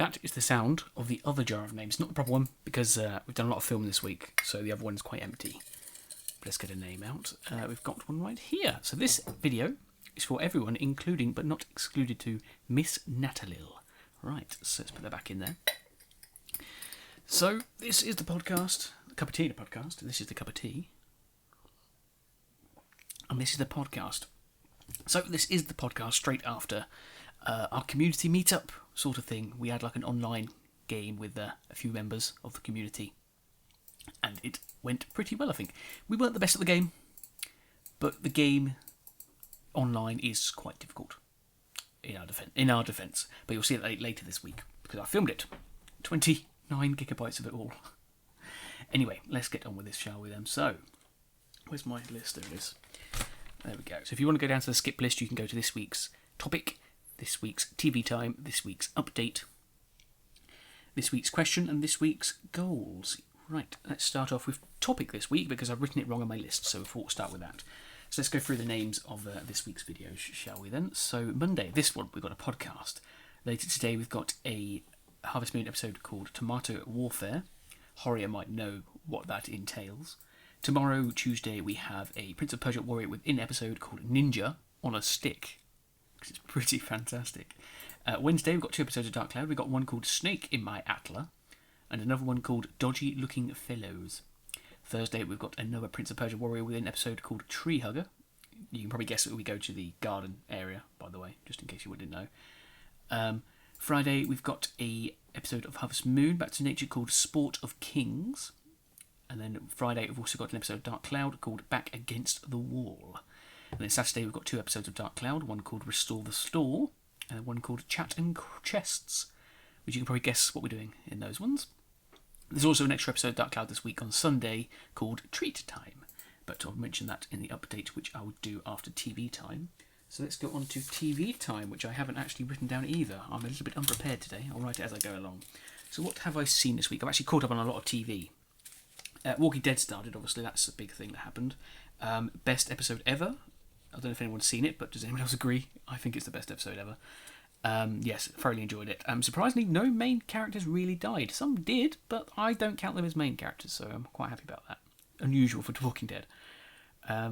That is the sound of the other jar of names. Not the proper one, because we've done a lot of filming this week, so the other one's quite empty. Let's get a name out. We've got one right here. So this video is for everyone, including but not excluded to Miss Natalil. Right, so let's put that back in there. So this is the podcast, the Cup of Tea podcast. This is the Cup of Tea. And this is the podcast. So this is the podcast straight after our community meetup sort of thing. We had like an online game with a few members of the community. And it went pretty well, I think. We weren't the best at the game, but the game online is quite difficult in our defence. But you'll see it later this week, because I filmed it. 29 gigabytes of it all. Anyway, let's get on with this, shall we then? So, where's my list? There it is. There we go. So if you want to go down to the skip list, you can go to this week's topic, this week's TV time, this week's update, this week's question, and this week's goals. Right, let's start off with topic this week, because I've written it wrong on my list, so we'll start with that. So let's go through the names of this week's videos, shall we then? So Monday, this one, we've got a podcast. Later today, we've got a Harvest Moon episode called Tomato Warfare. Horia might know what that entails. Tomorrow, Tuesday, we have a Prince of Persia Warrior Within episode called Ninja on a Stick, because it's pretty fantastic. Wednesday, we've got 2 episodes of Dark Cloud. We've got one called Snake in My Atla, and another one called Dodgy Looking Fellows. Thursday, we've got another Prince of Persia Warrior Within episode called Tree Hugger. You can probably guess that we go to the garden area, by the way, just in case you didn't know. Friday, we've got a episode of Harvest Moon, Back to Nature, called Sport of Kings. And then Friday, we've also got an episode of Dark Cloud called Back Against the Wall. And then Saturday, we've got 2 episodes of Dark Cloud, one called Restore the Store, and one called Chat and Chests, which you can probably guess what we're doing in those ones. There's also an extra episode of Dark Cloud this week on Sunday called Treat Time, but I'll mention that in the update, which I will do after TV time. So let's go on to TV time, which I haven't actually written down either. I'm a little bit unprepared today. I'll write it as I go along. So what have I seen this week? I've actually caught up on a lot of TV. Walking Dead started, obviously, that's a big thing that happened. Best episode ever. I don't know if anyone's seen it, but does anyone else agree? I think it's the best episode ever. Yes, thoroughly enjoyed it. Surprisingly, no main characters really died. Some did, but I don't count them as main characters, so I'm quite happy about that. Unusual for Walking Dead.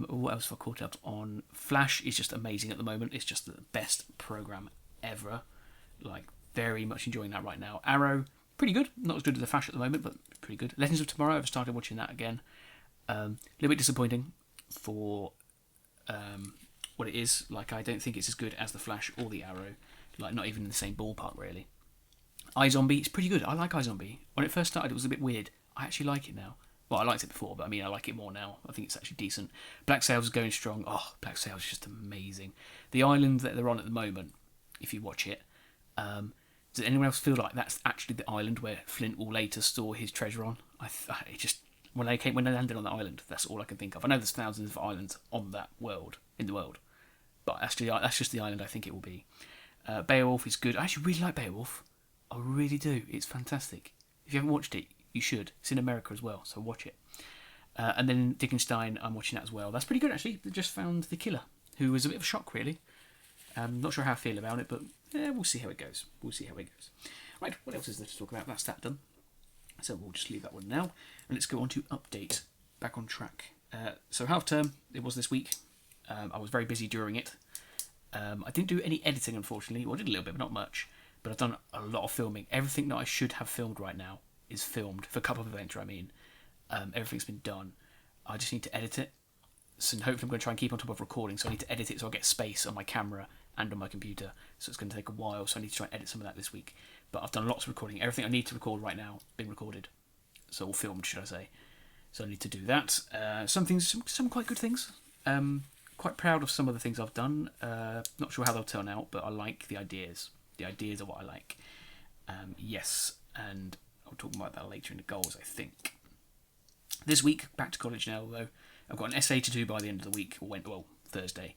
What else have I caught up on? Flash is just amazing at the moment. It's just the best programme ever. Like, very much enjoying that right now. Arrow, pretty good. Not as good as the Flash at the moment, but pretty good. Legends of Tomorrow, I've started watching that again. A little bit disappointing for what it is. Like, I don't think it's as good as the Flash or the Arrow. Like, not even in the same ballpark, really. iZombie, it's pretty good. I like iZombie. When it first started, it was a bit weird. I actually like it now. Well, I liked it before, but I mean, I like it more now. I think it's actually decent. Black Sails is going strong. Oh, Black Sails is just amazing. The island that they're on at the moment, if you watch it, does anyone else feel like that's actually the island where Flint will later store his treasure on? When they landed on that island, that's all I can think of. I know there's thousands of islands on that world, in the world, but actually, that's just the island I think it will be. Beowulf is good. I actually really like Beowulf. I really do. It's fantastic. If you haven't watched it, you should. It's in America as well, so watch it. And then Dickenstein, I'm watching that as well. That's pretty good, actually. They just found the killer, who was a bit of a shock, really. Not sure how I feel about it, but we'll see how it goes. Right, what else is there to talk about? That's that done. So we'll just leave that one now. And let's go on to update. Back on track. So half term, it was this week. I was very busy during it. I didn't do any editing, unfortunately. Well, I did a little bit, but not much. But I've done a lot of filming. Everything that I should have filmed right now is filmed. For Cup of Adventure, I mean. Everything's been done. I just need to edit it. So hopefully I'm going to try and keep on top of recording. So I need to edit it so I get space on my camera and on my computer. So it's going to take a while. So I need to try and edit some of that this week. But I've done lots of recording. Everything I need to record right now been recorded. So all filmed, should I say. So I need to do that. Some quite good things. Quite proud of some of the things I've done. Not sure how they'll turn out, but I like the ideas. The ideas are what I like. Yes, and I'll talk about that later in the goals, I think. This week, back to college now, though. I've got an essay to do by the end of the week, Thursday.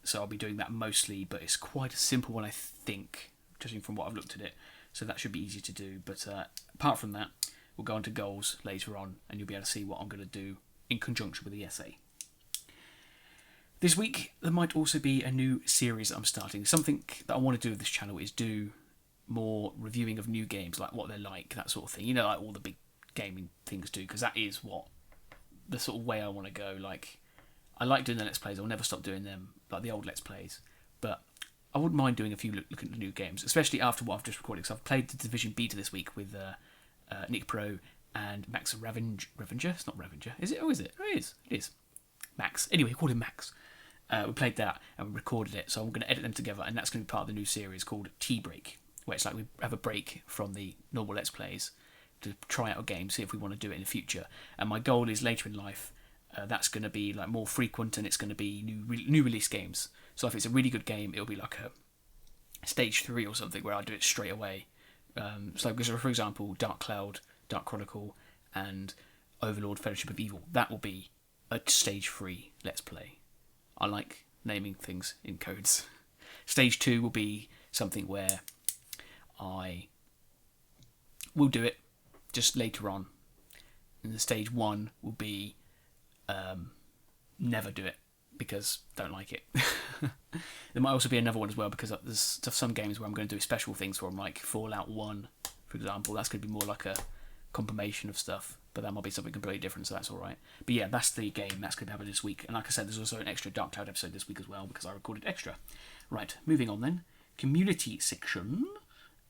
So I'll be doing that mostly, but it's quite a simple one, I think, judging from what I've looked at it. So that should be easy to do. But apart from that, we'll go on to goals later on, and you'll be able to see what I'm going to do in conjunction with the essay. This week, there might also be a new series that I'm starting. Something that I want to do with this channel is do more reviewing of new games, like what they're like, that sort of thing. You know, like all the big gaming things do, because that is what the sort of way I want to go. Like, I like doing the Let's Plays. I'll never stop doing them, like the old Let's Plays. But I wouldn't mind doing a few looking at the new games, especially after what I've just recorded. Because I've played the Division beta this week with Nick Pro and Max Ravenger. It's not Ravenger, is it? Oh, is it? Oh, it is. Max. Anyway, call him Max. We played that and we recorded it, so I'm going to edit them together, and that's going to be part of the new series called Tea Break, where it's like we have a break from the normal Let's Plays to try out a game, see if we want to do it in the future. And my goal is later in life, that's going to be like more frequent, and it's going to be new release games. So if it's a really good game, it'll be like a stage 3 or something where I do it straight away. So for example, Dark Cloud, Dark Chronicle, and Overlord Fellowship of Evil. That will be a stage 3 Let's Play. I like naming things in codes. Stage 2 will be something where I will do it just later on. And the stage 1 will be never do it because don't like it. There might also be another one as well, because there's some games where I'm going to do special things for them, like Fallout 1, for example. That's going to be more like a confirmation of stuff, but that might be something completely different, so that's alright. But yeah, that's the game that's going to happen this week. And like I said, there's also an extra Dark Cloud episode this week as well, because I recorded extra. Right, moving on then. Community section.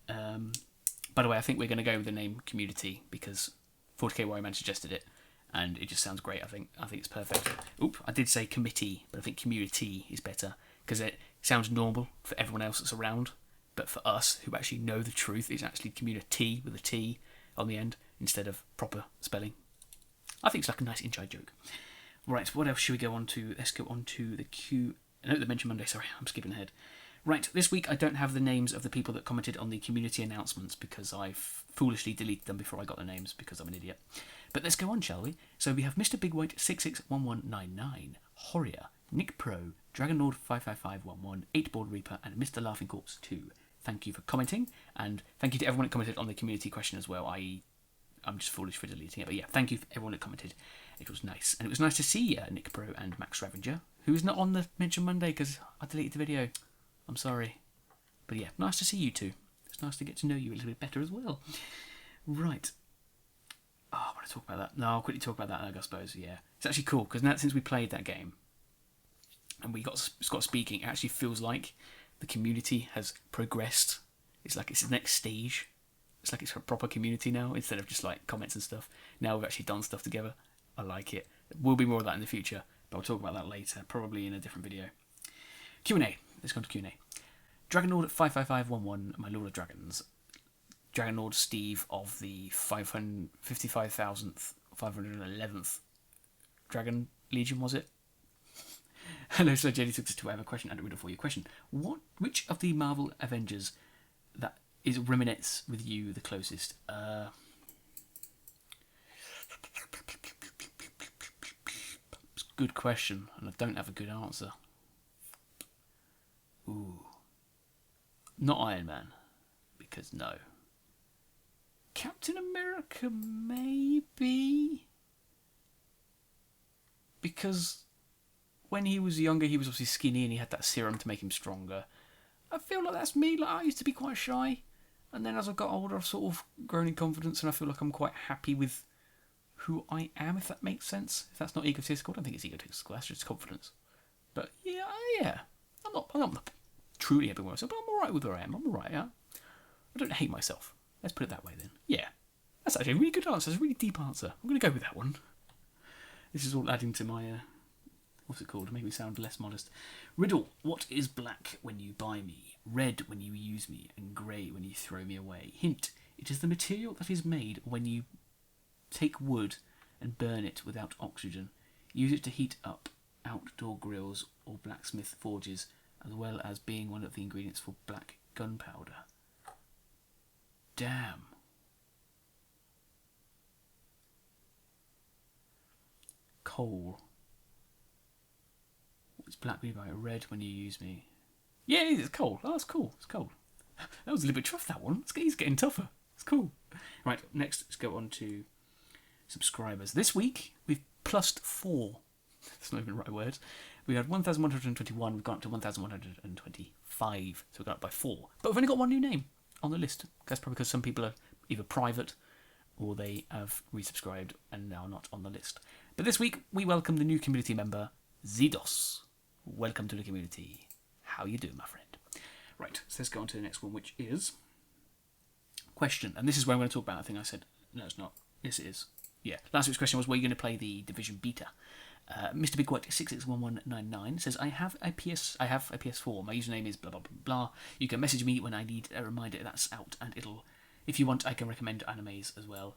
By the way, I think we're going to go with the name Community because 40k Warrior Man suggested it, and it just sounds great. I think it's perfect. Oop, I did say committee, but I think Community is better because it sounds normal for everyone else that's around, but for us who actually know the truth, it's actually Community with a T on the end instead of proper spelling. I think it's like a nice inside joke. Right, what else should we go on to? Let's go on to the Mention Monday. Sorry, I'm skipping ahead. Right, this week I don't have the names of the people that commented on the community announcements because I foolishly deleted them before I got the names because I'm an idiot. But let's go on, shall we? So we have Mr. Big White 661199, Horrier, Nick Pro, Dragonlord 55511, 8board Reaper, and Mr. Laughing Corpse 2. Thank you for commenting, and thank you to everyone that commented on the community question as well. I'm just foolish for deleting it, but yeah, thank you for everyone that commented. It was nice, and it was nice to see Nick Pro and Max Ravenger, who is not on the Mention Monday because I deleted the video. I'm sorry. But yeah, nice to see you two. It's nice to get to know you a little bit better as well. Right. Oh, I want to talk about that. No, I'll quickly talk about that, I suppose. Yeah. It's actually cool, because now since we played that game, and we got speaking, it actually feels like the community has progressed. It's like it's the next stage. It's like it's a proper community now, instead of just like comments and stuff. Now we've actually done stuff together. I like it. There will be more of that in the future, but I'll talk about that later, probably in a different video. Q&A. Let's go to Q&A. Dragonlord 55511, my Lord of Dragons. Dragonlord Steve of the 55,000th, 511th Dragon Legion, was it? Hello, Sir JDTwoSixTwo. I have a question and a riddle for you. Question: which of the Marvel Avengers that is reminates with you the closest? It's a good question, and I don't have a good answer. Ooh. Not Iron Man, because no. Captain America, maybe? Because when he was younger, he was obviously skinny and he had that serum to make him stronger. I feel like that's me. Like, I used to be quite shy, and then as I got older, I've sort of grown in confidence, and I feel like I'm quite happy with who I am, if that makes sense. If that's not egotistical, I don't think it's egotistical. That's just confidence. But yeah. I'm not truly happy with myself, but I'm alright with where I am. I'm alright, yeah. I don't hate myself. Let's put it that way then. Yeah. That's actually a really good answer. It's a really deep answer. I'm going to go with that one. This is all adding to my, what's it called? To make me sound less modest. Riddle. What is black when you buy me, red when you use me, and grey when you throw me away? Hint. It is the material that is made when you take wood and burn it without oxygen. Use it to heat up outdoor grills or blacksmith forges, as well as being one of the ingredients for black gunpowder. Damn. Coal. What's black when you buy it? Red when you use me. Yeah, it's coal. Oh, that's cool. It's coal. That was a little bit tough, that one. He's getting tougher. It's cool. Right, next, let's go on to subscribers. This week, we've plussed 4. That's not even the right word. We had 1,121. We've gone up to 1,125. So we've gone up by 4. But we've only got one new name. on the list. That's probably because some people are either private or they have resubscribed and now not on the list. But this week, we welcome the new community member, Zidos. Welcome to the community. How you doing, my friend? Right, so let's go on to the next one, which is question. And this is where I'm going to talk about. I think I said, no, it's not. Yes, it is. Yeah. Last week's question was, were you going to play the Division beta? Mr. Big White 661199 says, I have a PS4. My username is blah blah blah blah. You can message me when I need a reminder that's out, and if you want, I can recommend animes as well.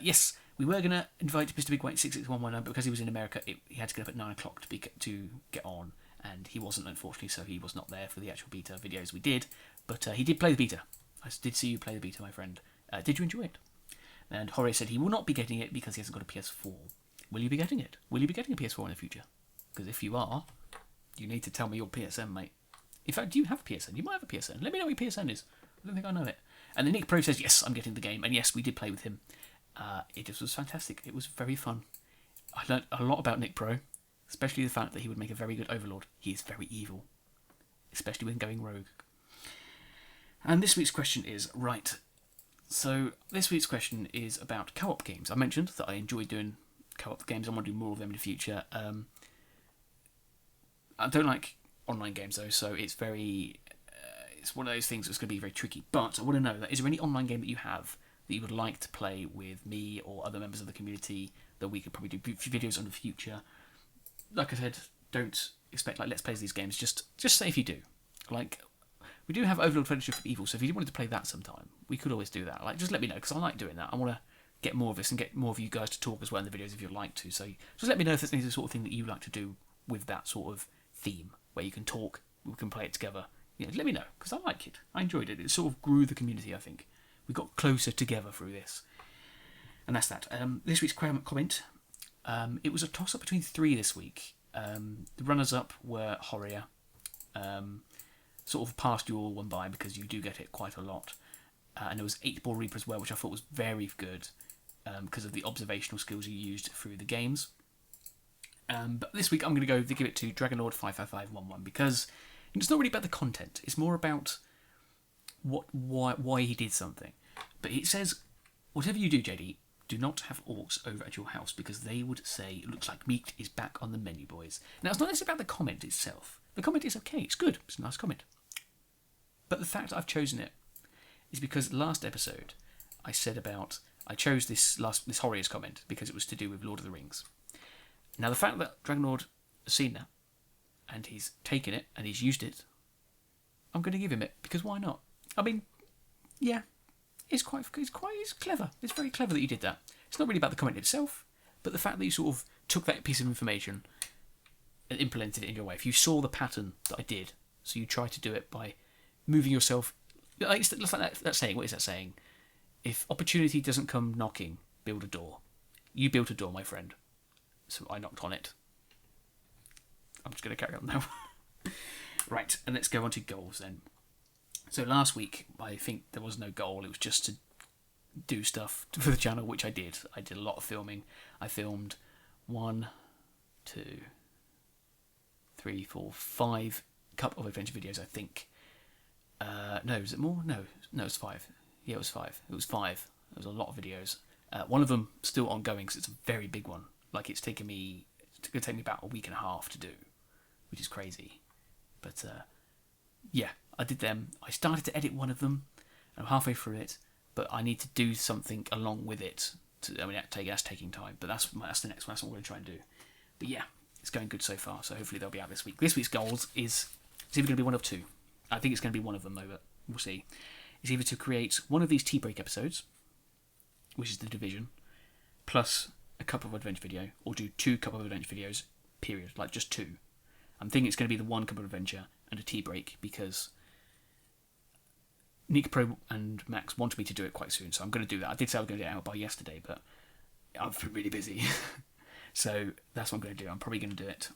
Yes, we were going to invite Mr. Big White 6611, but because he was in America, he had to get up at 9 o'clock to get on, and he wasn't, unfortunately, so he was not there for the actual beta videos we did. But he did play the beta. I did see you play the beta, my friend. Did you enjoy it? And Jorge said he will not be getting it because he hasn't got a PS4. Will you be getting it? Will you be getting a PS4 in the future? Because if you are, you need to tell me your PSN, mate. In fact, do you have a PSN? You might have a PSN. Let me know what your PSN is. I don't think I know it. And then Nick Pro says, yes, I'm getting the game. And yes, we did play with him. It just was fantastic. It was very fun. I learned a lot about Nick Pro, especially the fact that he would make a very good Overlord. He is very evil, especially when going rogue. And this week's question is, right, so this week's question is about co-op games. I mentioned that I enjoy doing co-op games. I want to do more of them in the future. I don't like online games though, so it's it's one of those things that's going to be very tricky. But I want to know, is there any online game that you have that you would like to play with me or other members of the community that we could probably do videos on in the future? Like I said, don't expect let's play these games. Just say if you do. We do have Overlord Fellowship of Evil, so if you wanted to play that sometime, we could always do that. Just let me know, because I like doing that. I want to get more of this and get more of you guys to talk as well in the videos if you'd like to. So just let me know if there's any sort of thing that you like to do with that sort of theme, where you can talk, we can play it together. Let me know, because I like it. I enjoyed it. It sort of grew the community, I think. We got closer together through this. And that's that. This week's comment, it was a toss-up between 3 this week. The runners-up were Horia. Sort of passed you all one by because you do get it quite a lot. And there was 8 Ball Reaper as well, which I thought was very good because of the observational skills you used through the games. But this week I'm going to give it to Dragonlord 55511 because it's not really about the content. It's more about why he did something. But it says, whatever you do, JD, do not have orcs over at your house because they would say, looks like meat is back on the menu, boys. Now, it's not necessarily about the comment itself. The comment is okay. It's good. It's a nice comment. But the fact that I've chosen it is because last episode I chose this Horror's comment because it was to do with Lord of the Rings. Now, the fact that Dragonlord has seen that and he's taken it and he's used it, I'm going to give him it because why not? I mean, yeah, it's clever. It's very clever that you did that. It's not really about the comment itself, but the fact that you sort of took that piece of information and implemented it in your way. If you saw the pattern that I did, so you try to do it by moving yourself. It's like that saying. What is that saying? If opportunity doesn't come knocking, build a door. You built a door, my friend. So I knocked on it. I'm just going to carry on now. Right, and let's go on to goals then. So last week, I think there was no goal. It was just to do stuff for the channel, which I did. I did a lot of filming. I filmed 1, 2, 3, 4, 5 Cup of Adventure videos, I think. No, was it more? No, it was 5. Yeah, it was 5. It was 5. There was a lot of videos. One of them still ongoing because it's a very big one. It's going to take me about a week and a half to do, which is crazy. But yeah, I did them. I started to edit one of them. I'm halfway through it, but I need to do something along with it. That's taking time, but that's the next one. That's what we're going to try and do. But yeah, it's going good so far. So hopefully they'll be out this week. This week's goals it's either going to be one of 2. I think it's going to be one of them though, but we'll see. It's either to create one of these tea break episodes, which is the Division, plus a Cup of Adventure video, or do 2 Cup of Adventure videos, period. Just 2. I'm thinking it's going to be the 1 Cup of Adventure and a tea break because Nick Pro and Max wanted me to do it quite soon, so I'm going to do that. I did say I was going to get it out by yesterday, but I've been really busy. So that's what I'm going to do. I'm probably going to do it.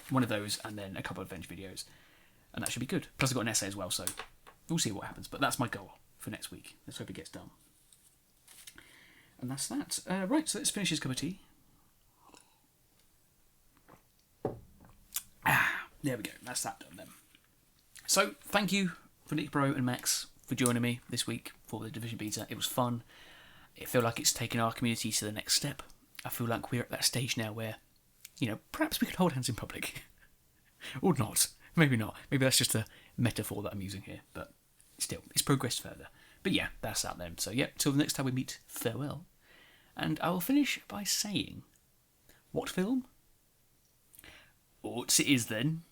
One of those and then a couple of adventure videos. And that should be good. Plus I've got an essay as well, so we'll see what happens. But that's my goal for next week. Let's hope it gets done. And that's that. Right, so let's finish this cup of tea. There we go. That's that done then. So thank you for Nick Bro and Max for joining me this week for the Division Beta. It was fun. I feel like it's taken our community to the next step. I feel like we're at that stage now where, perhaps we could hold hands in public. Or not. Maybe not. Maybe that's just a metaphor that I'm using here. But still, it's progressed further. But yeah, that's that then. So yeah, till the next time we meet, farewell. And I will finish by saying, what film? Orts it is then.